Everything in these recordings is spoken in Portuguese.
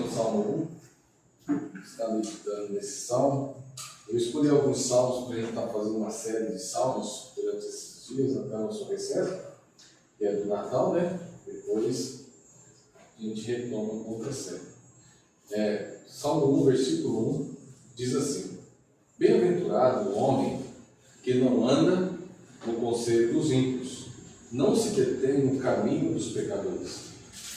no Salmo 1, está meditando nesse salmo. Eu escolhi alguns salmos para a gente estar fazendo uma série de salmos durante esses dias, até o nosso recesso, que é do Natal, né? Depois a gente retoma uma outra série. Salmo 1, versículo 1, diz assim: Bem-aventurado o homem que não anda no conselho dos ímpios, não se detém no caminho dos pecadores,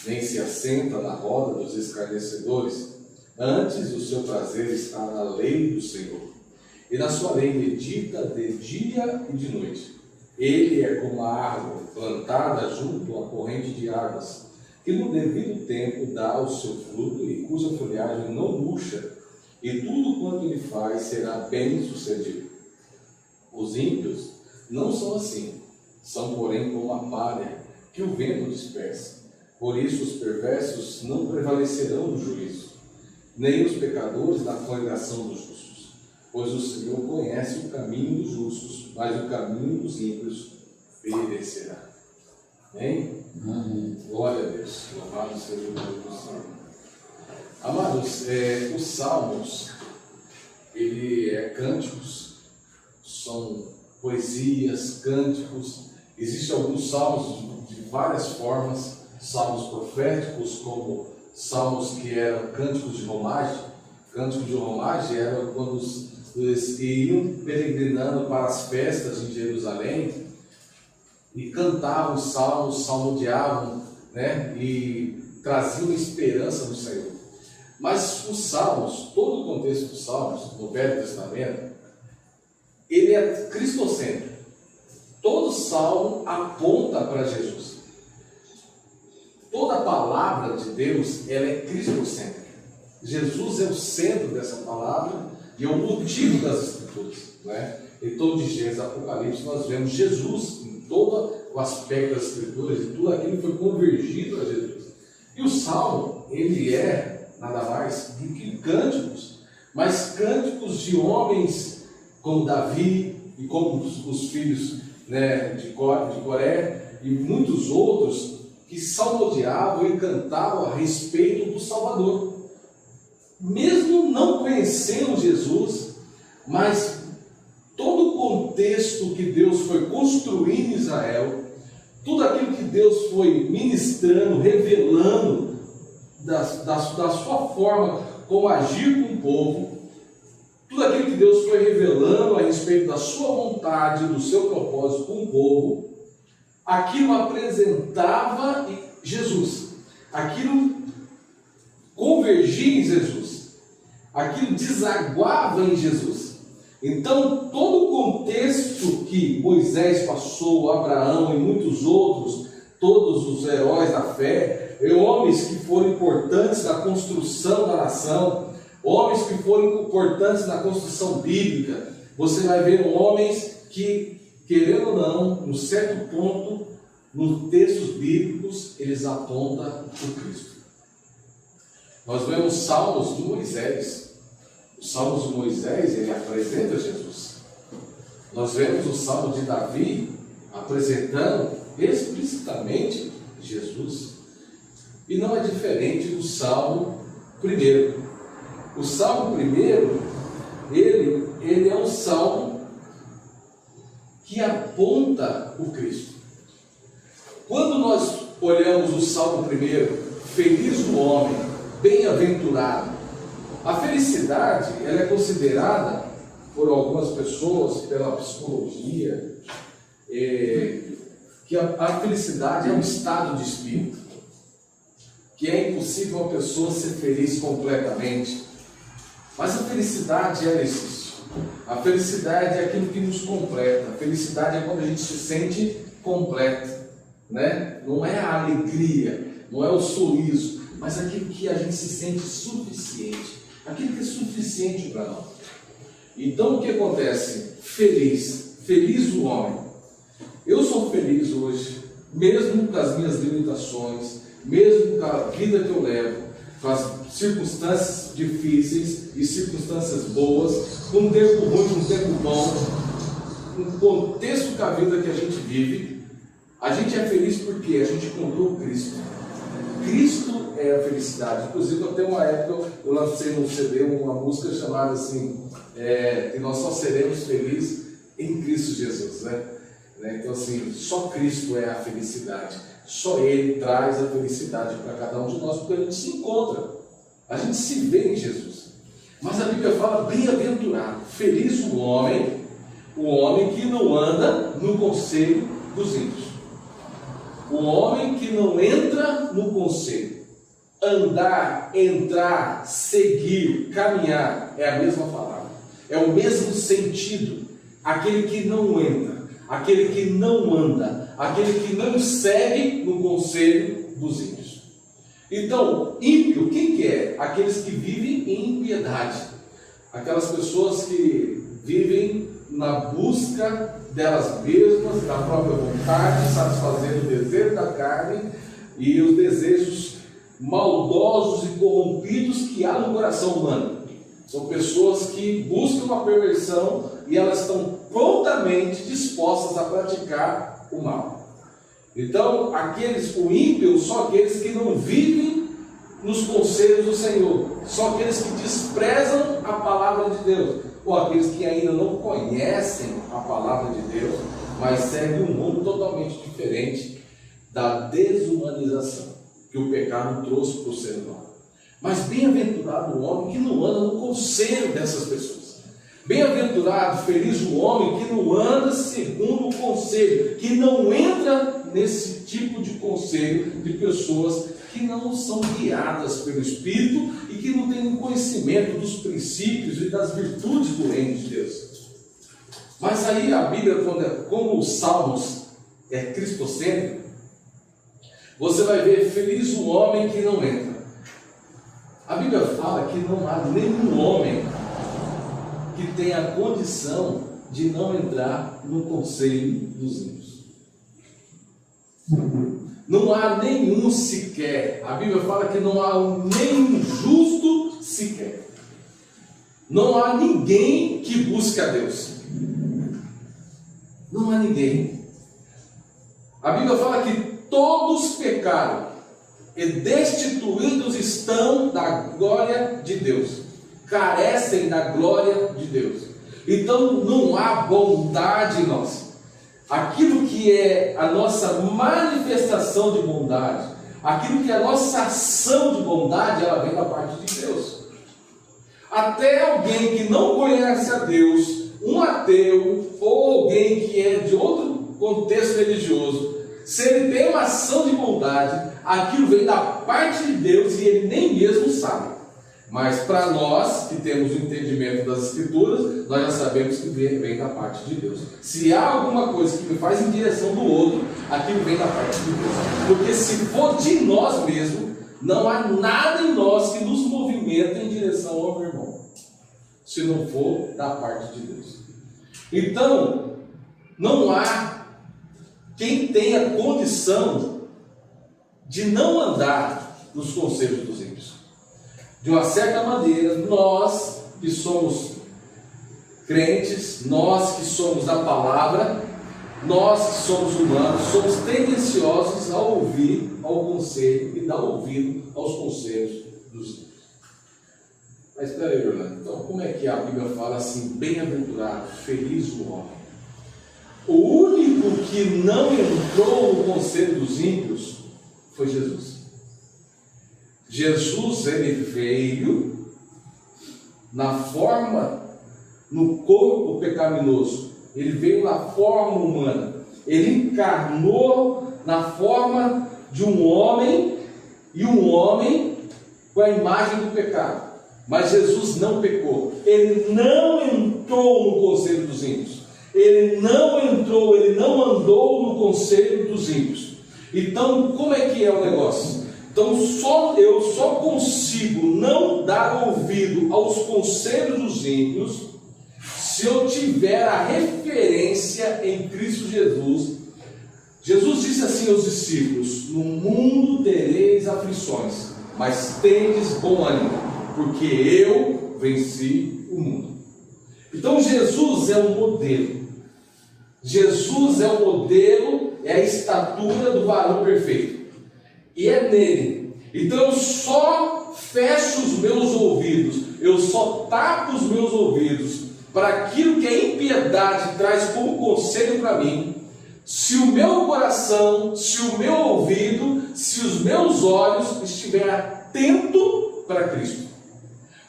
nem se assenta na roda dos escarnecedores. Antes o seu prazer está na lei do Senhor, e na sua lei medita de dia e de noite. Ele é como a árvore plantada junto à corrente de águas, que no devido tempo dá o seu fruto e cuja folhagem não murcha, e tudo quanto ele faz será bem sucedido. Os ímpios não são assim, são porém como a palha que o vento dispersa. Por isso os perversos não prevalecerão no juízo, nem os pecadores na congregação dos justos. Pois o Senhor conhece o caminho dos justos, mas o caminho dos ímpios perecerá. Amém? Amém. Glória a Deus. Louvado seja o nome do Senhor. Amados, os salmos, cânticos, são poesias, cânticos. Existem alguns salmos de várias formas, salmos proféticos, como salmos que eram cânticos de romagem. Cânticos de romagem eram quando eles iam peregrinando para as festas em Jerusalém e cantavam os salmos, salmodiavam, né? E traziam esperança no Senhor. Mas os salmos, todo o contexto dos salmos no Velho Testamento, ele é cristocêntrico. Todo salmo aponta para Jesus. Toda a palavra de Deus, ela é cristocêntrica. Jesus é o centro dessa palavra e é o motivo das Escrituras, né? Em todo de Gênesis, Apocalipse, nós vemos Jesus em todo o aspecto das Escrituras, e tudo aquilo foi convergido a Jesus. E o salmo, ele é nada mais do que cânticos, mas cânticos de homens como Davi e como os filhos, né, de Coré e muitos outros que salmodiavam e cantavam a respeito do Salvador. Mesmo não conhecendo Jesus, mas todo o contexto que Deus foi construindo em Israel, tudo aquilo que Deus foi ministrando, revelando da sua forma como agir com o povo, tudo aquilo que Deus foi revelando a respeito da sua vontade, do seu propósito com o povo, aquilo apresentava Jesus, aquilo convergia em Jesus, aquilo desaguava em Jesus. Então, todo o contexto que Moisés passou, Abraão e muitos outros, todos os heróis da fé, homens que foram importantes na construção da nação, homens que foram importantes na construção bíblica, você vai ver homens que, querendo ou não, num certo ponto, nos textos bíblicos, eles apontam o Cristo. Nós vemos salmos de Moisés. Os salmos de Moisés, ele apresenta Jesus. Nós vemos o salmo de Davi apresentando explicitamente Jesus. E não é diferente do salmo primeiro. O salmo primeiro, ele é um salmo que aponta o Cristo. Quando nós olhamos o salmo primeiro, feliz o homem, bem-aventurado, a felicidade, ela é considerada por algumas pessoas, pela psicologia, que a felicidade é um estado de espírito, que é impossível uma pessoa ser feliz completamente. Mas a felicidade, ela existe. A felicidade é aquilo que nos completa. A felicidade é quando a gente se sente completo, né? Não é a alegria, não é o sorriso, mas aquilo que a gente se sente suficiente, aquilo que é suficiente para nós. Então o que acontece? Feliz o homem. Eu sou feliz hoje, mesmo com as minhas limitações, mesmo com a vida que eu levo, com as circunstâncias difíceis e circunstâncias boas, com um tempo ruim, com um tempo bom, no contexto com a vida que a gente vive, a gente é feliz porque a gente encontrou Cristo. Cristo é a felicidade. Inclusive, até uma época eu lancei no CD uma música chamada assim, que nós só seremos felizes em Cristo Jesus, né? Então assim, só Cristo é a felicidade, só Ele traz a felicidade para cada um de nós, porque a gente se encontra, a gente se vê em Jesus. Mas a Bíblia fala, bem-aventurado, feliz o homem que não anda no conselho dos ímpios, o homem que não entra no conselho. Andar, entrar, seguir, caminhar, é a mesma palavra, é o mesmo sentido. Aquele que não entra, aquele que não anda, aquele que não segue no conselho dos ímpios. Então, ímpio, quem que é? Aqueles que vivem em impiedade, aquelas pessoas que vivem na busca delas mesmas, da própria vontade, satisfazendo o desejo da carne e os desejos maldosos e corrompidos que há no coração humano. São pessoas que buscam a perversão e elas estão prontamente dispostas a praticar o mal. Então, o ímpio são aqueles que não vivem nos conselhos do Senhor, são aqueles que desprezam a palavra de Deus, ou aqueles que ainda não conhecem a palavra de Deus, mas seguem um mundo totalmente diferente da desumanização que o pecado trouxe para o ser humano. Mas bem-aventurado o homem que não anda no conselho dessas pessoas. Bem-aventurado, feliz o homem que não anda segundo o conselho, que não entra nesse tipo de conselho de pessoas que não são guiadas pelo Espírito e que não têm conhecimento dos princípios e das virtudes do reino de Deus. Mas aí a Bíblia, como os Salmos é cristocêntrico, você vai ver feliz o homem que não entra. A Bíblia fala que não há nenhum homem que tenha a condição de não entrar no conselho dos ímpios. Não há nenhum sequer. A Bíblia fala que não há nenhum justo sequer. Não há ninguém que busque a Deus. Não há ninguém. A Bíblia fala que todos pecaram e destituídos estão da glória de Deus, carecem da glória de Deus. Então não há bondade em nós. Aquilo que é a nossa manifestação de bondade, aquilo que é a nossa ação de bondade, ela vem da parte de Deus. Até alguém que não conhece a Deus, um ateu ou alguém que é de outro contexto religioso, se ele tem uma ação de bondade, aquilo vem da parte de Deus e ele nem mesmo sabe. Mas para nós que temos o entendimento das Escrituras, nós já sabemos que vem da parte de Deus. Se há alguma coisa que me faz em direção do outro, aquilo vem da parte de Deus. Porque se for de nós mesmos, não há nada em nós que nos movimenta em direção ao meu irmão, se não for da parte de Deus. Então, não há quem tenha condição de não andar nos conselhos dos ímpios. De uma certa maneira, nós que somos crentes, nós que somos da palavra, nós que somos humanos, somos tendenciosos a ouvir ao conselho e dar ouvido aos conselhos dos ímpios. Mas espera aí, Orlando, então como é que a Bíblia fala assim, bem-aventurado, feliz o homem? O único que não entrou no conselho dos ímpios foi Jesus. Jesus, ele veio na forma, no corpo pecaminoso, ele veio na forma humana, ele encarnou na forma de um homem, e um homem com a imagem do pecado. Mas Jesus não pecou, ele não entrou no conselho dos ímpios. Ele não entrou, ele não andou no conselho dos ímpios. Então, como é que é o negócio? Então, eu só consigo não dar ouvido aos conselhos dos ímpios se eu tiver a referência em Cristo Jesus. Jesus disse assim aos discípulos: no mundo tereis aflições, mas tendes bom ânimo, porque eu venci o mundo. Então, Jesus é o modelo. Jesus é o modelo, é a estatura do varão perfeito. E é nele Então eu só fecho os meus ouvidos, eu só tapo os meus ouvidos para aquilo que a impiedade traz como conselho para mim, se o meu coração, se o meu ouvido, se os meus olhos estiver atento para Cristo.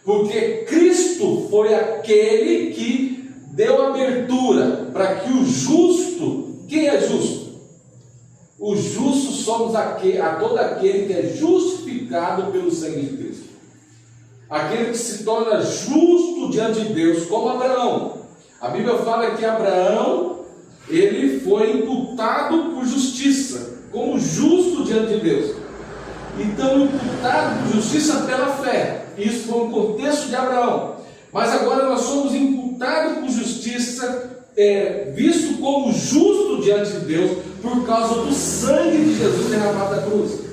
Porque Cristo foi aquele que deu abertura para que o justo, quem é justo? Os justos somos a todo aquele que é justificado pelo sangue de Cristo. Aquele que se torna justo diante de Deus, como Abraão. A Bíblia fala que Abraão, ele foi imputado por justiça, como justo diante de Deus. Então, imputado por justiça pela fé. Isso foi um contexto de Abraão. Mas agora nós somos imputados por justiça, visto como justo diante de Deus, por causa do sangue de Jesus derramado na cruz.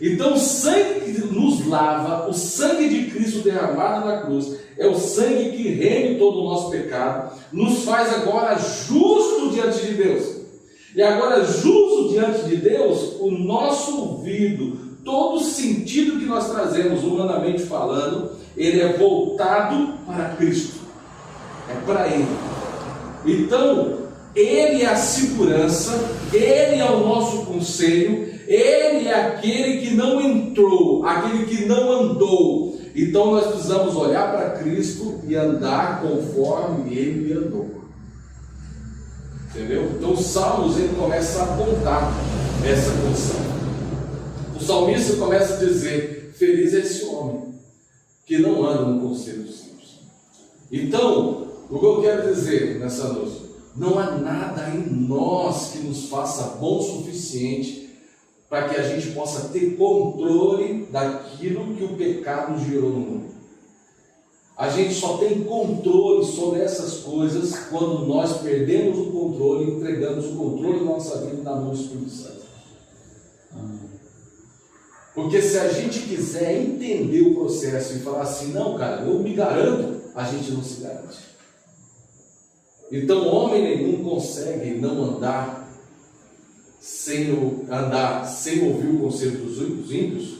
Então o sangue que nos lava, o sangue de Cristo derramado na cruz, é o sangue que reme todo o nosso pecado, nos faz agora justo diante de Deus. E agora, justo diante de Deus, o nosso ouvido, todo o sentido que nós trazemos, humanamente falando, ele é voltado para Cristo, é para Ele. Então, Ele é a segurança, Ele é o nosso conselho, Ele é aquele que não entrou, aquele que não andou. Então nós precisamos olhar para Cristo e andar conforme Ele andou. Entendeu? Então os Salmos, ele começa a apontar essa condição. O salmista começa a dizer: feliz é esse homem que não anda no conselho dos ímpios. Então, o que eu quero dizer nessa noite, não há nada em nós que nos faça bom o suficiente para que a gente possa ter controle daquilo que o pecado gerou no mundo. A gente só tem controle sobre essas coisas quando nós perdemos o controle e entregamos o controle da nossa vida na mão do Espírito Santo. Porque se a gente quiser entender o processo e falar assim, não, cara, eu me garanto, a gente não se garante. Então homem nenhum consegue não andar sem ouvir o conselho dos ímpios,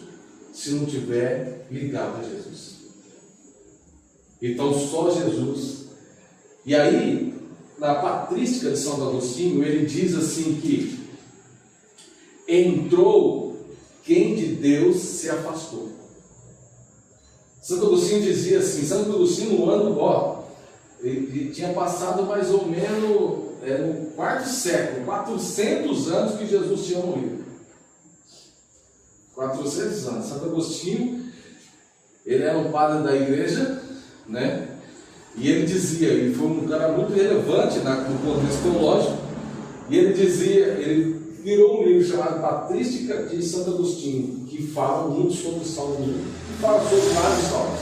se não tiver ligado a Jesus. Então só Jesus. E aí, na patrística de Santo Agostinho, ele diz assim que entrou quem de Deus se afastou. Santo Agostinho dizia assim, Santo Agostinho no ano, ele tinha passado mais ou menos no quarto século, 400 anos que Jesus tinha morrido. 400 anos. Santo Agostinho, ele era um padre da igreja, né? E ele dizia, ele foi um cara muito relevante no contexto teológico, e ele dizia, ele virou um livro chamado Patrística de Santo Agostinho, que fala muito sobre o Salmo 1, que fala sobre vários salmos.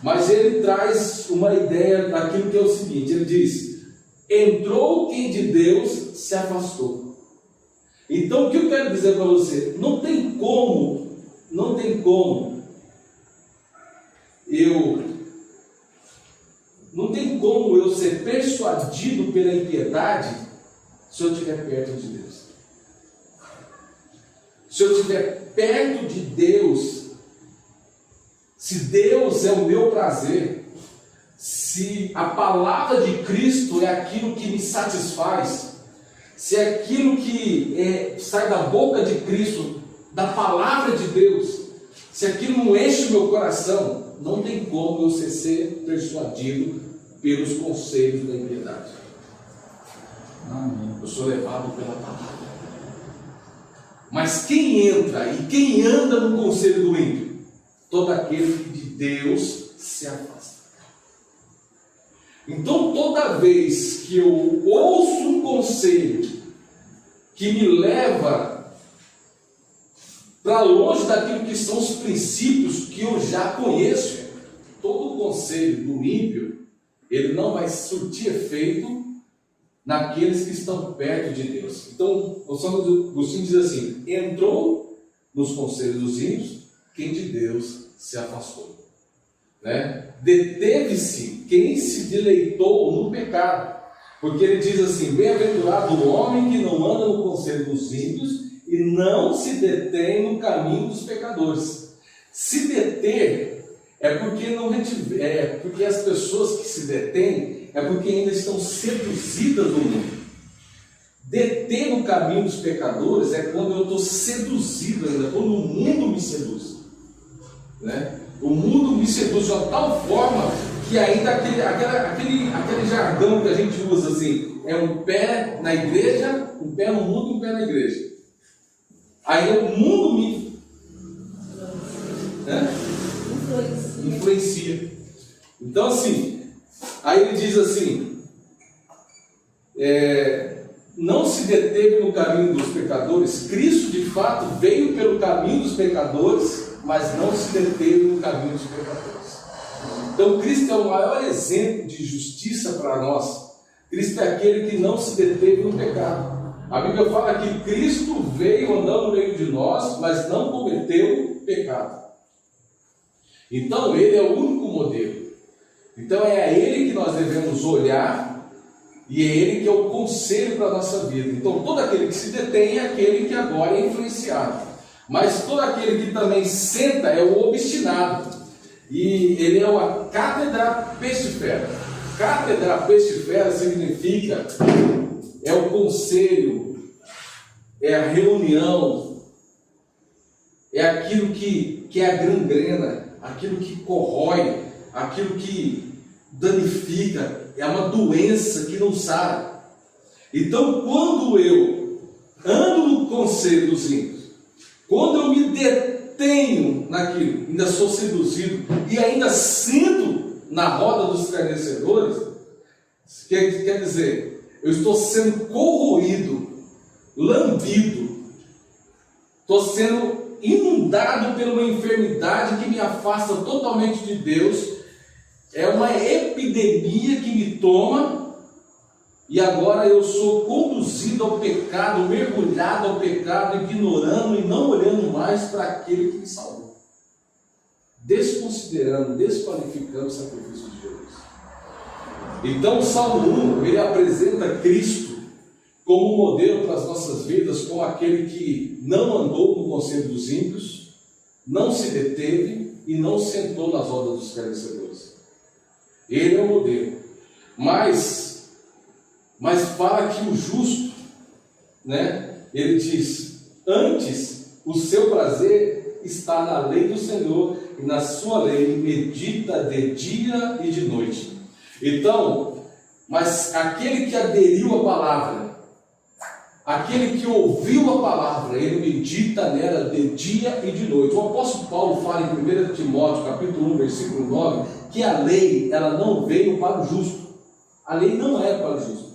Mas ele traz uma ideia daquilo que é o seguinte, ele diz: entrou quem de Deus se afastou. Então o que eu quero dizer para você, não tem como eu ser persuadido pela impiedade se eu estiver perto de Deus. Se eu estiver perto de Deus, se Deus é o meu prazer, se a palavra de Cristo é aquilo que me satisfaz, se é aquilo que sai da boca de Cristo, da palavra de Deus, se aquilo não enche o meu coração, não tem como eu ser persuadido pelos conselhos da impiedade. Amém. Eu sou levado pela palavra. Mas quem entra e quem anda no conselho do ímpio? Todo aquele que de Deus se afasta. Então toda vez que eu ouço um conselho que me leva para longe daquilo que são os princípios que eu já conheço, todo o conselho do ímpio, ele não vai surtir efeito naqueles que estão perto de Deus. Então, o Santo Agostinho diz assim: entrou nos conselhos dos ímpios quem de Deus se afastou. Né? Deteve-se quem se deleitou no pecado. Porque ele diz assim: bem-aventurado o homem que não anda no conselho dos ímpios e não se detém no caminho dos pecadores. Se deter porque as pessoas que se detêm é porque ainda estão seduzidas do mundo. Deter no caminho dos pecadores é quando eu estou seduzido ainda, quando o mundo me seduz, né? O mundo me seduz de uma tal forma que ainda aquele jargão que a gente usa assim, é um pé na igreja, um pé no mundo e um pé na igreja. Aí o mundo me influencia. Então assim, aí ele diz assim, não se deteve no caminho dos pecadores. Cristo de fato veio pelo caminho dos pecadores, mas não se deteve no caminho dos pecadores. Então Cristo é o maior exemplo de justiça para nós. Cristo é aquele que não se deteve no pecado. A Bíblia fala que Cristo veio andando no meio de nós, mas não cometeu pecado. Então Ele é o único modelo. Então é a Ele que nós devemos olhar, e é Ele que é o conselho para a nossa vida. Então todo aquele que se detém é aquele que agora é influenciado. Mas todo aquele que também senta é o obstinado. E ele é uma cátedra pestifera. Cátedra pestifera significa é o conselho, é a reunião, é aquilo que é a gangrena, aquilo que corrói, aquilo que danifica, é uma doença que não sara. Então, quando eu ando no conselho dos ímpios, quando eu me detenho naquilo, ainda sou seduzido e ainda sinto na roda dos escarnecedores, quer dizer, eu estou sendo corroído, lambido, estou sendo inundado por uma enfermidade que me afasta totalmente de Deus, é uma epidemia que me toma, e agora eu sou conduzido ao pecado, mergulhado ao pecado, ignorando e não olhando mais para aquele que me salvou, desconsiderando, desqualificando o sacrifício de Jesus. Então o Salmo 1, ele apresenta Cristo como modelo para as nossas vidas, como aquele que não andou no conselho dos ímpios, não se deteve e não sentou nas rodas dos escarnecedores. Ele é o modelo. Mas fala que o justo, né, ele diz, antes o seu prazer está na lei do Senhor, e na sua lei medita de dia e de noite. Então, mas aquele que aderiu à palavra, aquele que ouviu a palavra, ele medita nela de dia e de noite. O apóstolo Paulo fala em 1 Timóteo, capítulo 1, versículo 9, que a lei, ela não veio para o justo. A lei não é para o justo.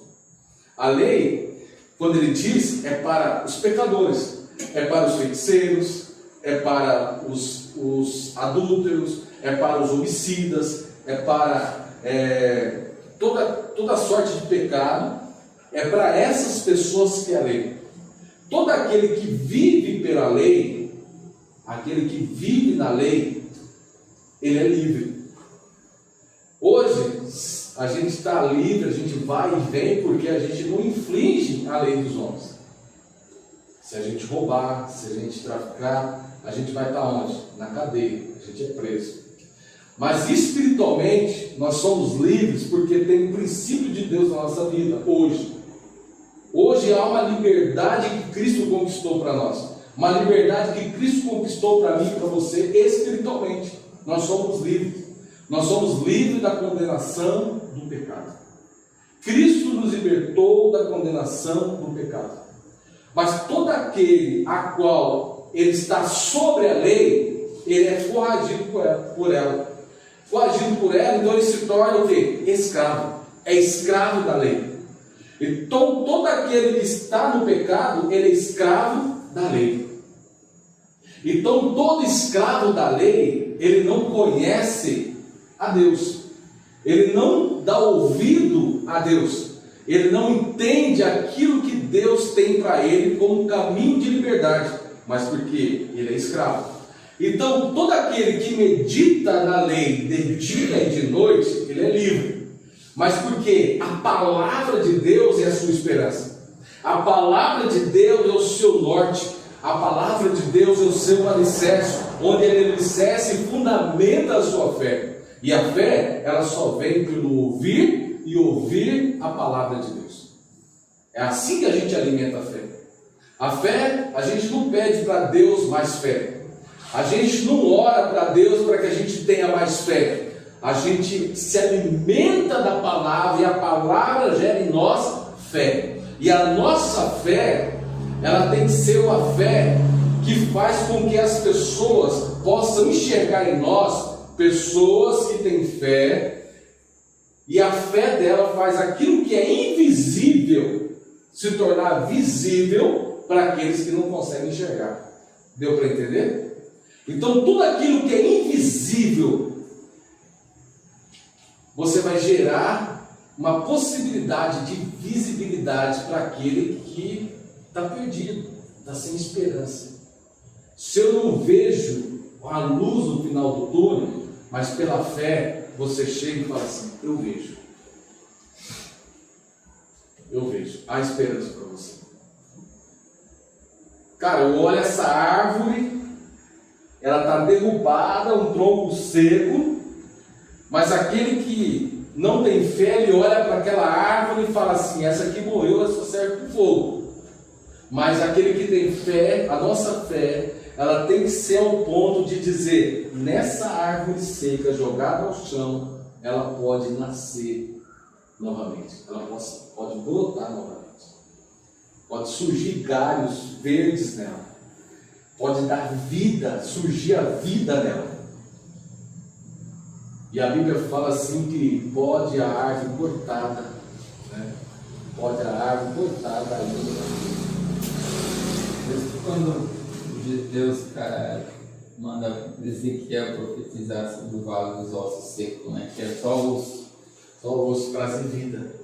A lei, quando ele diz, é para os pecadores, é para os feiticeiros, é para os adúlteros, é para os homicidas, é para toda sorte de pecado, é para essas pessoas que é a lei. Todo aquele que vive pela lei, aquele que vive na lei, ele é livre. Hoje, a gente está livre, a gente vai e vem, porque a gente não infringe a lei dos homens. Se a gente roubar, se a gente traficar, a gente vai estar onde? Na cadeia, a gente é preso. Mas espiritualmente, nós somos livres porque tem um princípio de Deus na nossa vida, hoje. Hoje há uma liberdade que Cristo conquistou para nós. Uma liberdade que Cristo conquistou para mim e para você espiritualmente. Nós somos livres. Nós somos livres da condenação do pecado. Cristo nos libertou da condenação do pecado. Mas todo aquele a qual ele está sobre a lei, ele é coagido por ela. Coagido por ela, então ele se torna o quê? Escravo. É escravo da lei. Então todo aquele que está no pecado, ele é escravo da lei. Então todo escravo da lei, ele não conhece a Deus, ele não dá ouvido a Deus, ele não entende aquilo que Deus tem para ele como um caminho de liberdade, mas porque ele é escravo. Então todo aquele que medita na lei de dia e de noite, ele é livre, mas porque a palavra de Deus é a sua esperança, a palavra de Deus é o seu norte, A palavra de Deus é o seu alicerce, onde ele alicerce e fundamenta a sua fé. E a fé, ela só vem pelo ouvir e ouvir a palavra de Deus. É assim que a gente alimenta a fé. A fé, a gente não pede para Deus mais fé. A gente não ora para Deus para que a gente tenha mais fé. A gente se alimenta da palavra e a palavra gera em nós fé. E a nossa fé, ela tem que ser uma fé que faz com que as pessoas possam enxergar em nós pessoas que têm fé, e a fé dela faz aquilo que é invisível se tornar visível para aqueles que não conseguem enxergar. Deu para entender? Então tudo aquilo que é invisível, você vai gerar uma possibilidade de visibilidade para aquele que está perdido, está sem esperança. Se eu não vejo a luz no final do túnel, mas pela fé você chega e fala assim: eu vejo. Eu vejo. Há esperança para você. Cara, eu olho essa árvore, ela está derrubada, um tronco seco, mas aquele que não tem fé, ele olha para aquela árvore e fala assim: essa aqui morreu, essa só serve para o fogo. Mas aquele que tem fé, a nossa fé, ela tem que ser ao ponto de dizer: nessa árvore seca, jogada ao chão, ela pode nascer novamente, ela pode brotar novamente, pode surgir galhos verdes nela, pode dar vida, surgir a vida nela. E a Bíblia fala assim que pode a árvore cortada, né? Pode a árvore cortada ainda. Quando Deus, cara, manda Ezequiel profetizar sobre o vale dos ossos secos, né? Que é só o osso trazem vida.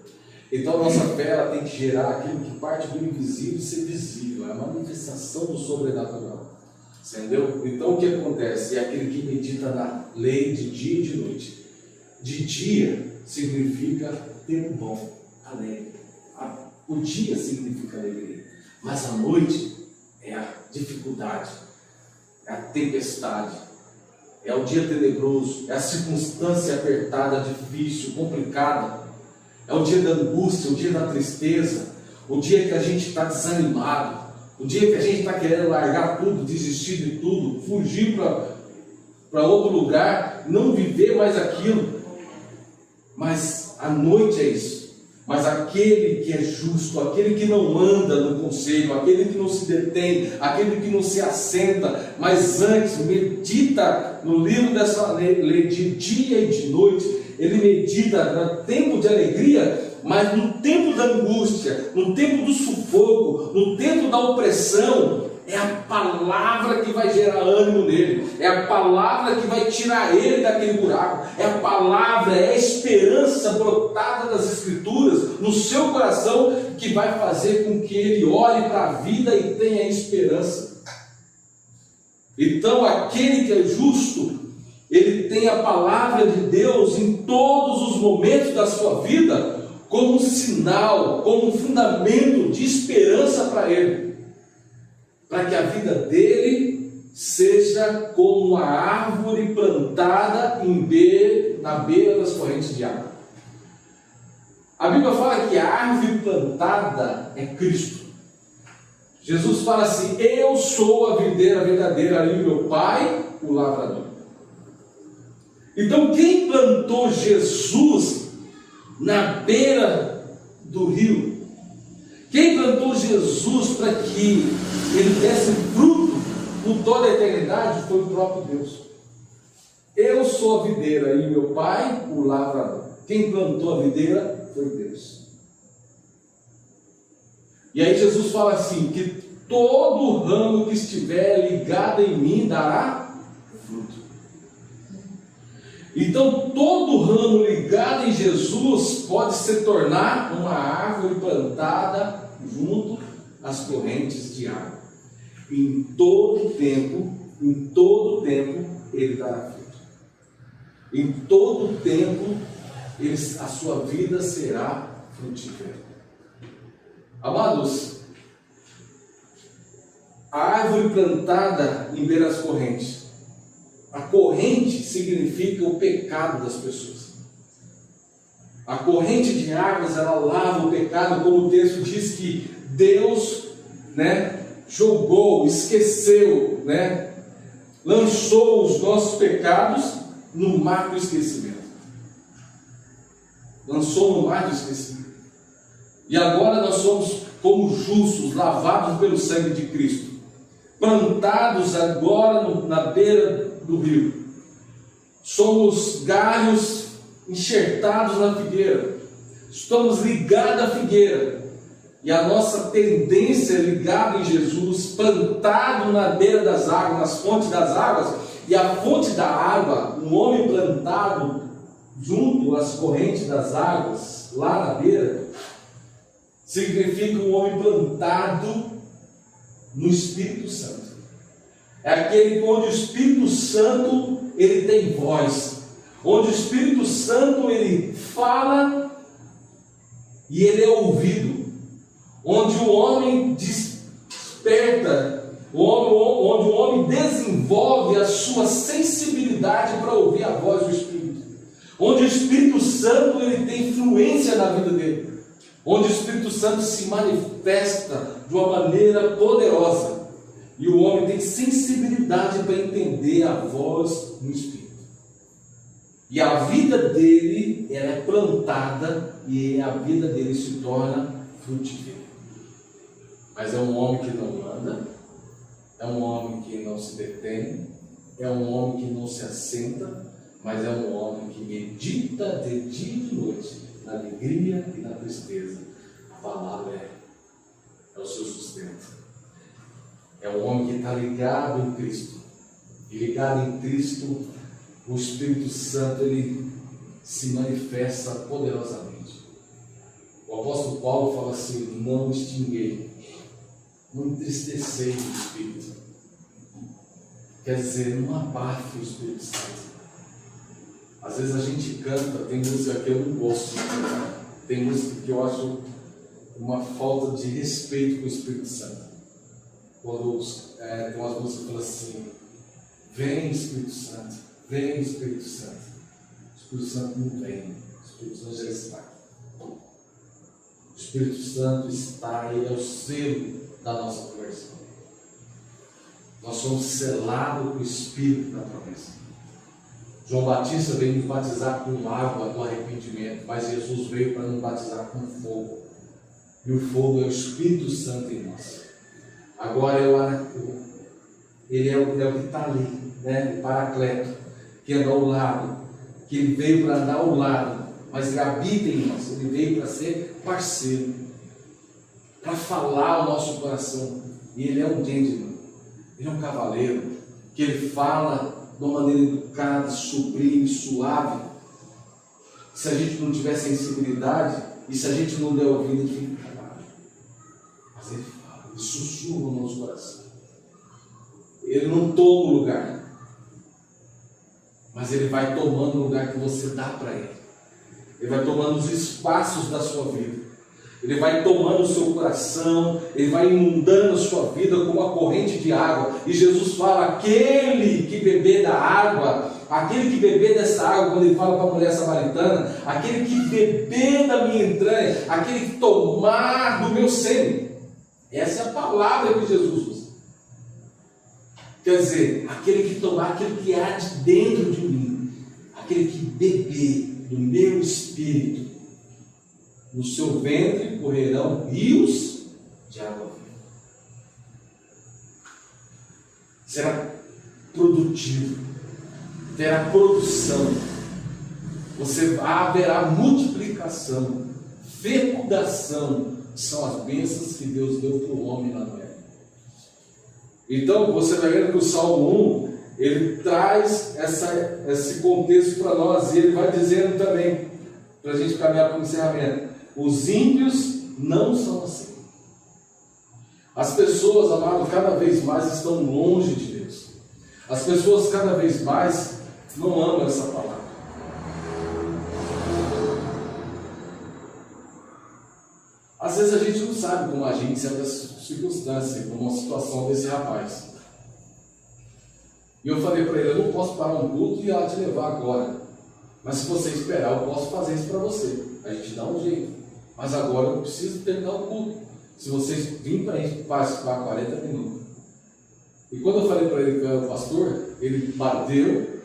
Então a nossa fé, ela tem que gerar aquilo que parte do invisível e ser visível, é a manifestação do sobrenatural. Entendeu? Então o que acontece? É aquele que medita na lei de dia e de noite. De dia significa tempo bom, alegre. O dia significa alegria, mas a noite é a dificuldade, é a tempestade, é o dia tenebroso, é a circunstância apertada, difícil, complicada, é o dia da angústia, o dia da tristeza, o dia que a gente está desanimado, o dia que a gente está querendo largar tudo, desistir de tudo, fugir para outro lugar, não viver mais aquilo. Mas a noite é isso. Mas aquele que é justo, aquele que não anda no conselho, aquele que não se detém, aquele que não se assenta, mas antes medita no livro dessa lei de dia e de noite, ele medita no tempo de alegria, mas no tempo da angústia, no tempo do sufoco, no tempo da opressão. É a palavra que vai gerar ânimo nele, é a palavra que vai tirar ele daquele buraco, é a palavra, é a esperança brotada das Escrituras no seu coração que vai fazer com que ele olhe para a vida e tenha esperança. Então aquele que é justo, ele tem a palavra de Deus em todos os momentos da sua vida como um sinal, como um fundamento de esperança para ele, para que a vida dele seja como uma árvore plantada na beira das correntes de água. A Bíblia fala que a árvore plantada é Cristo. Jesus fala assim: eu sou a videira verdadeira e meu Pai o lavrador. Então quem plantou Jesus na beira do rio? Quem plantou Jesus para que ele desse fruto por toda a eternidade foi o próprio Deus. Eu sou a videira e meu Pai o lavrador. Quem plantou a videira foi Deus. E aí Jesus fala assim, que todo ramo que estiver ligado em mim dará fruto. Então todo ramo ligado em Jesus pode se tornar uma árvore plantada junto às correntes de água. Em todo tempo ele dará fruto. Em todo tempo a sua vida será frutífera. Amados, a árvore plantada em beiras correntes. A corrente significa o pecado das pessoas. A corrente de águas, ela lava o pecado, como o texto diz que Deus, jogou, esqueceu, lançou os nossos pecados no mar do esquecimento. Lançou no mar do esquecimento. E agora nós somos como justos, lavados pelo sangue de Cristo, plantados agora na beira do rio. Somos galhos enxertados na figueira. Estamos ligados à figueira. E a nossa tendência é ligada em Jesus, plantado na beira das águas, nas fontes das águas. E a fonte da água, um homem plantado junto às correntes das águas, lá na beira, significa um homem plantado no Espírito Santo. É aquele onde o Espírito Santo ele tem voz, onde o Espírito Santo ele fala e ele é ouvido, onde o homem desperta, onde o homem desenvolve a sua sensibilidade para ouvir a voz do Espírito, onde o Espírito Santo ele tem influência na vida dele, onde o Espírito Santo se manifesta de uma maneira poderosa, e o homem tem sensibilidade para entender a voz do Espírito. E a vida dele, ela é plantada e a vida dele se torna frutífera. Mas é um homem que não anda, é um homem que não se detém, é um homem que não se assenta, mas é um homem que medita de dia e de noite, na alegria e na tristeza. A palavra é o seu sustento. É um homem que está ligado em Cristo. E ligado em Cristo, o Espírito Santo ele se manifesta poderosamente. O apóstolo Paulo fala assim: não extinguei, não entristecei o Espírito. Quer dizer, não abafe o Espírito Santo. Às vezes a gente canta, tem música que eu não gosto de cantar, tem música que eu acho uma falta de respeito com o Espírito Santo. Quando tem umas músicas que falam assim: vem Espírito Santo, vem Espírito Santo. O Espírito Santo não vem, o Espírito Santo já está. O Espírito Santo está, ele é o selo da nossa conversão. Nós somos selados com o Espírito da promessa. João Batista veio nos batizar com água do arrependimento, mas Jesus veio para nos batizar com fogo. E o fogo é o Espírito Santo em nós. Agora ele é o que está ali, o Paracleto, que anda ao lado, que ele veio para andar ao lado, mas ele habita em nós, ele veio para ser parceiro, para falar o nosso coração. E ele é um gentleman, ele é um cavaleiro, que ele fala de uma maneira educada, sublime, suave. Se a gente não tiver sensibilidade, e se a gente não der ouvido, ele fica calado. Mas ele fala, ele sussurra no nosso coração. Ele não toma o lugar, mas ele vai tomando o lugar que você dá para ele. Ele vai tomando os espaços da sua vida. Ele vai tomando o seu coração, ele vai inundando a sua vida como uma corrente de água. E Jesus fala: aquele que beber da água, aquele que beber dessa água, quando ele fala para a mulher samaritana, aquele que beber da minha entranha, aquele que tomar do meu sêmen. Essa é a palavra que Jesus usa. Quer dizer, aquele que tomar, aquele que há de dentro de mim, aquele que beber do meu espírito, no seu ventre correrão rios de água viva. Será produtivo, terá produção, haverá multiplicação, fecundação, que são as bênçãos que Deus deu para o homem lá no Éden. Então você vai vendo que o Salmo 1 ele traz esse contexto para nós, e ele vai dizendo também, para a gente caminhar para o encerramento: os ímpios não são assim. As pessoas, amado, cada vez mais estão longe de Deus. As pessoas cada vez mais não amam essa palavra. Às vezes a gente não sabe como agir em certas circunstâncias, como uma situação desse rapaz. E eu falei para ele, eu não posso parar um culto e ir lá te levar agora. Mas se você esperar, eu posso fazer isso para você. A gente dá um jeito. Mas agora eu preciso terminar o culto. Se vocês virem para a gente participar 40 minutos. E quando eu falei para ele que eu era o pastor, ele bateu,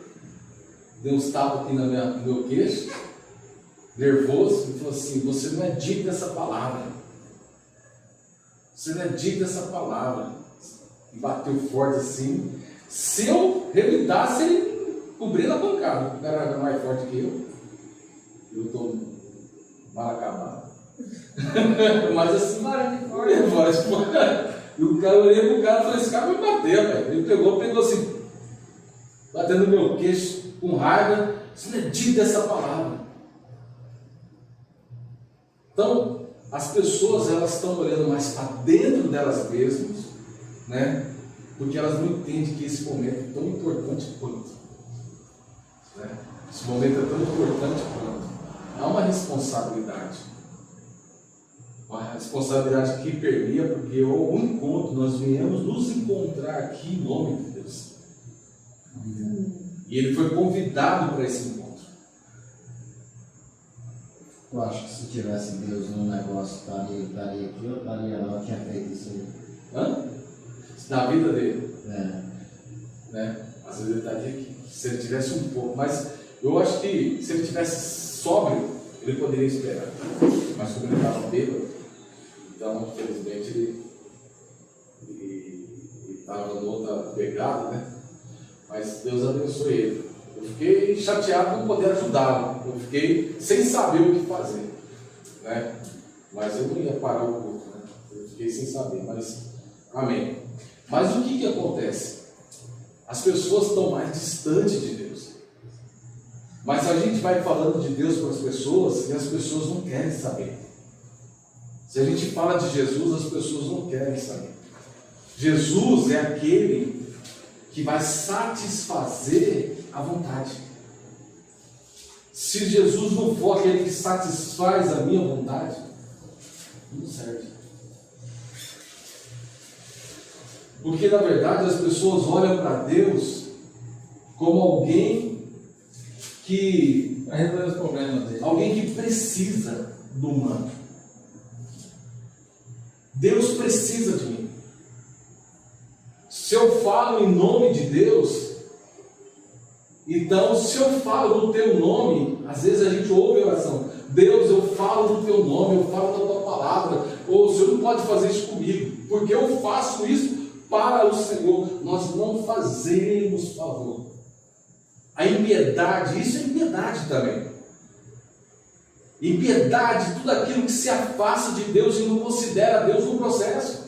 deu uns tapas aqui no meu queixo, nervoso, e falou assim, você não é digno dessa palavra. Você não é digno dessa palavra. E bateu forte assim. Se eu revidasse, ele cobria na pancada. O cara era mais forte que eu. Eu estou mal acabado. Mas assim, fora de fora. E o cara, eu olhei pro cara e falei, esse cara vai bater, velho. Ele pegou assim, batendo no meu queixo, com raiva. Você não é digno dessa palavra. Então, as pessoas, elas estão olhando mais para dentro delas mesmas, né? Porque elas não entendem que esse momento é tão importante quanto. Né? Esse momento é tão importante quanto. Há uma responsabilidade. Uma responsabilidade que permeia, porque o encontro, nós viemos nos encontrar aqui em nome de Deus. E ele foi convidado para esse encontro. Eu acho que se tivesse Deus no negócio, estaria aqui ou estaria lá, tinha feito isso aí. Hã? Na vida dele. É. Às vezes ele estaria aqui. Se ele tivesse um pouco, mas eu acho que se ele tivesse sóbrio, ele poderia esperar. Mas como ele estava bêbado, então infelizmente ele estava noutra pegada, né? Mas Deus abençoe ele. Eu fiquei chateado por não poder ajudá-lo. Eu fiquei sem saber o que fazer, né? Mas eu não ia parar o culto, né? Eu fiquei sem saber, mas amém. Mas o que acontece? As pessoas estão mais distantes de Deus. Mas a gente vai falando de Deus para as pessoas e as pessoas não querem saber. Se a gente fala de Jesus, as pessoas não querem saber. Jesus é aquele que vai satisfazer a vontade. Se Jesus não for aquele que satisfaz a minha vontade, não serve. Porque na verdade as pessoas olham para Deus como alguém que Vai resolver os problemas dele. alguém que precisa do humano. Deus precisa de mim. Se eu falo em nome de Deus, então se eu falo no teu nome, às vezes a gente ouve a oração, Deus, eu falo no teu nome, eu falo na tua palavra, ou o Senhor não pode fazer isso comigo, porque eu faço isso para o Senhor. Nós não fazemos favor. A impiedade, isso é impiedade também. Impiedade, tudo aquilo que se afasta de Deus e não considera Deus no processo.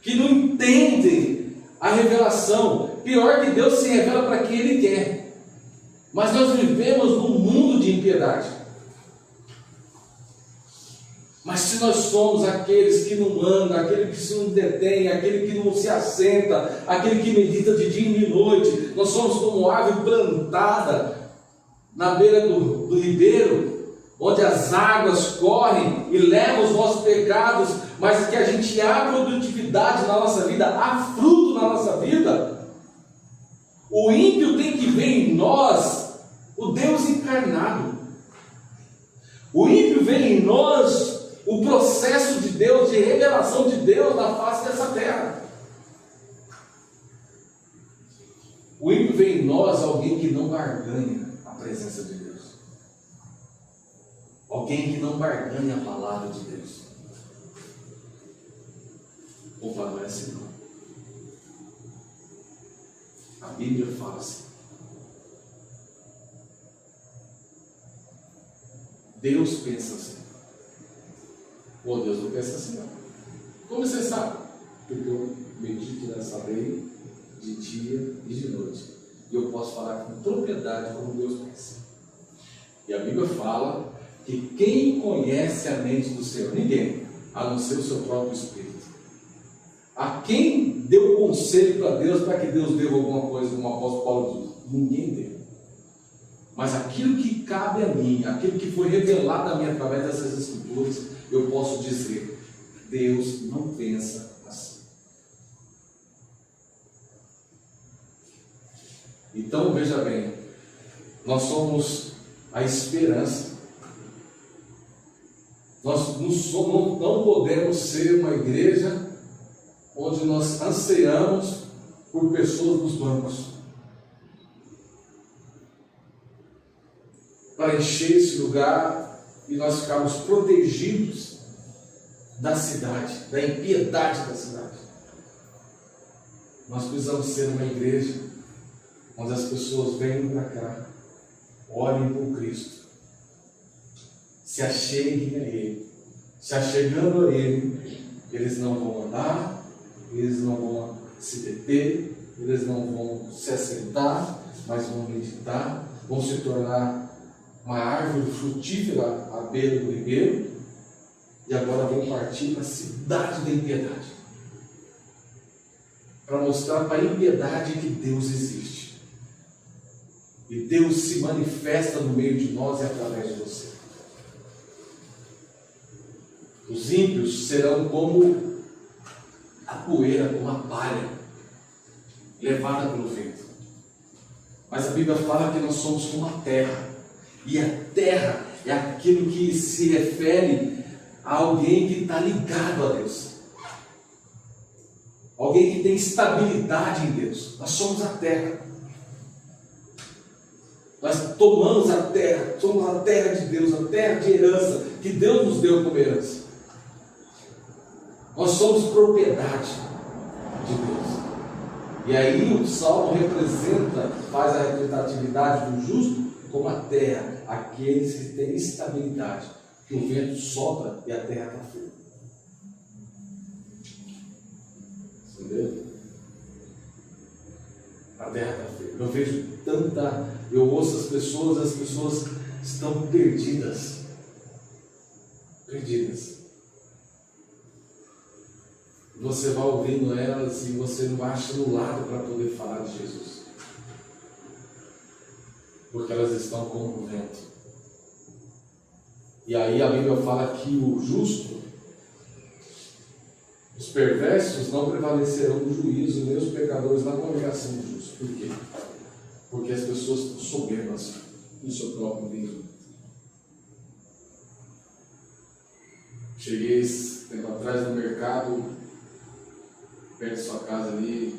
Que não entendem a revelação. Pior que Deus se revela para quem Ele quer. Mas nós vivemos num mundo de impiedade. Mas se nós somos aqueles que não andam, aquele que se não detém, aquele que não se assenta, aquele que medita de dia e de noite, nós somos como árvore plantada na beira do ribeiro, onde as águas correm e levam os nossos pecados, mas que a gente há produtividade na nossa vida, há fruto na nossa vida. O ímpio tem que ver em nós o Deus encarnado. O ímpio vê em nós o processo de Deus, de revelação de Deus na face dessa terra. O ímpio vê em nós alguém que não barganha a presença de Deus. Alguém que não barganha a palavra de Deus. Opa, não é assim não. A Bíblia fala assim. Deus pensa assim. Pô, Deus não pensa assim não. Como você sabe? Porque eu medito nessa lei de dia e de noite. E eu posso falar com propriedade como Deus pensa. E a Bíblia fala que quem conhece a mente do Senhor? Ninguém, a não ser o seu próprio Espírito. A quem deu conselho para Deus, para que Deus deu alguma coisa, como o apóstolo Paulo diz? Ninguém deu. Mas aquilo que cabe a mim, aquilo que foi revelado a mim através dessas escrituras, eu posso dizer: Deus não pensa assim. Então veja bem, nós somos a esperança. Nós não podemos ser uma igreja onde nós ansiamos por pessoas dos bancos, para encher esse lugar e nós ficarmos protegidos da cidade, da impiedade da cidade. Nós precisamos ser uma igreja onde as pessoas venham para cá, olhem por Cristo, se acheguem a Ele. Se achegando a Ele, eles não vão andar, eles não vão se deter, eles não vão se assentar, mas vão meditar, vão se tornar uma árvore frutífera à beira do ribeiro, e agora vão partir para a cidade da impiedade, para mostrar para a impiedade que Deus existe, e Deus se manifesta no meio de nós e através de você. Os ímpios serão como a poeira, como a palha, levada pelo vento. Mas a Bíblia fala que nós somos como a terra. E a terra é aquilo que se refere a alguém que está ligado a Deus. Alguém que tem estabilidade em Deus. Nós somos a terra. Nós tomamos a terra, somos a terra de Deus, a terra de herança, que Deus nos deu como herança. Nós somos propriedade de Deus. E aí o Salmo faz a representatividade do justo como a terra, aqueles que têm estabilidade, que o vento sopra e a terra está firme. Entendeu? A terra está firme. Eu vejo eu ouço as pessoas estão perdidas. Perdidas. Você vai ouvindo elas e você não acha no lado para poder falar de Jesus. Porque elas estão como o vento. E aí a Bíblia fala que o justo, os perversos não prevalecerão no juízo, nem os pecadores na congregação dos justos. Por quê? Porque as pessoas estão soberbas no seu próprio entendimento. Cheguei tempo atrás no mercado, perto da sua casa ali,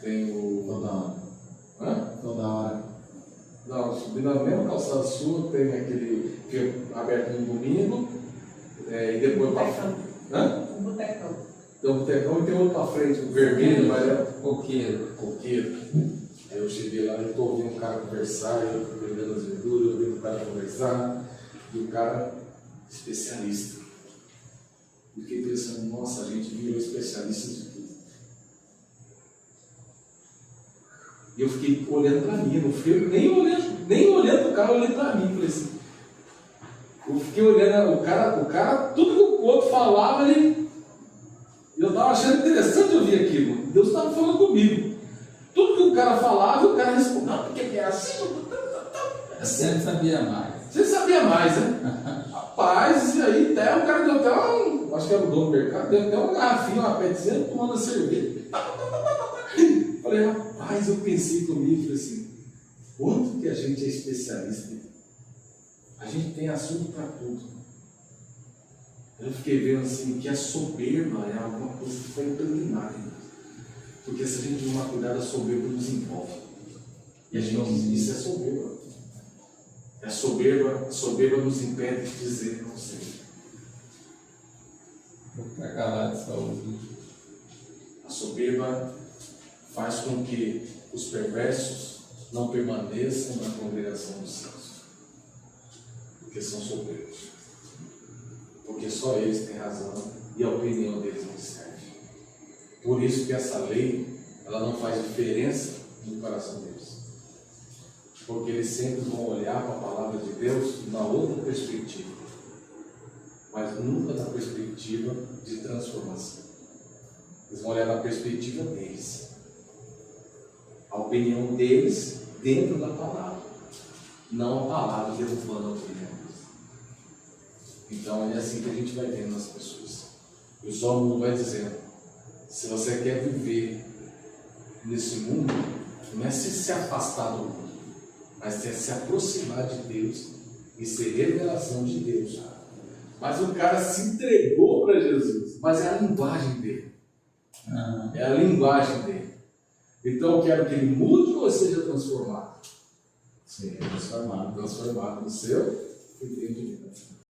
tem o... Toda hora. Hã? Toda hora. Não, subindo na mesma calçada sua, tem aquele que é aberto no domingo, e depois para... Hã? Um botecão. Tem um botecão e tem outro para frente, o vermelho, mas é Coqueiro. coqueiro. Aí eu cheguei lá e estou ouvindo o cara conversar, eu vendendo as verduras, eu ouvindo o cara conversar, e o cara especialista. E fiquei pensando, nossa, a gente virou especialista de tudo. E eu fiquei olhando para mim, não fiquei nem olhando o cara, olhando para mim. Falei assim, eu fiquei olhando o cara, tudo que o outro falava, eu estava achando interessante ouvir aquilo. Deus estava falando comigo. Tudo que o cara falava, o cara respondia, não, porque é assim. Você sabia mais. Você sabia mais, né? Rapaz, e aí até o cara deu até acho que era o dono do mercado, deu até uma garrafinha, uma petezinha, tomando a cerveja. Falei, rapaz, eu pensei comigo, falei assim, quanto que a gente é especialista? A gente tem assunto para tudo. Eu fiquei vendo assim, que a soberba é alguma coisa que foi impregnada em nós. Porque se a gente não tomar cuidado, a soberba nos envolve. E a gente, isso é soberba. A soberba nos impede de dizer não sei. Vou ficar calado só ouvir. A soberba faz com que os perversos não permaneçam na congregação dos céus. Porque são soberbos. Porque só eles têm razão e a opinião deles não serve. Por isso que essa lei, ela não faz diferença no coração deles. Porque eles sempre vão olhar para a palavra de Deus na outra perspectiva, mas nunca na perspectiva de transformação. Eles vão olhar na perspectiva deles. A opinião deles dentro da palavra, não a palavra derrubando aquele. Então é assim que a gente vai vendo nas pessoas. O Salmo vai dizendo, se você quer viver nesse mundo, não é se afastar do mundo, mas é se aproximar de Deus e ser revelação de Deus. Mas o cara se entregou para Jesus, mas é a linguagem dele. É a linguagem dele. Então eu quero que ele mude ou seja transformado? Sim, transformado. Transformado no seu entendimento.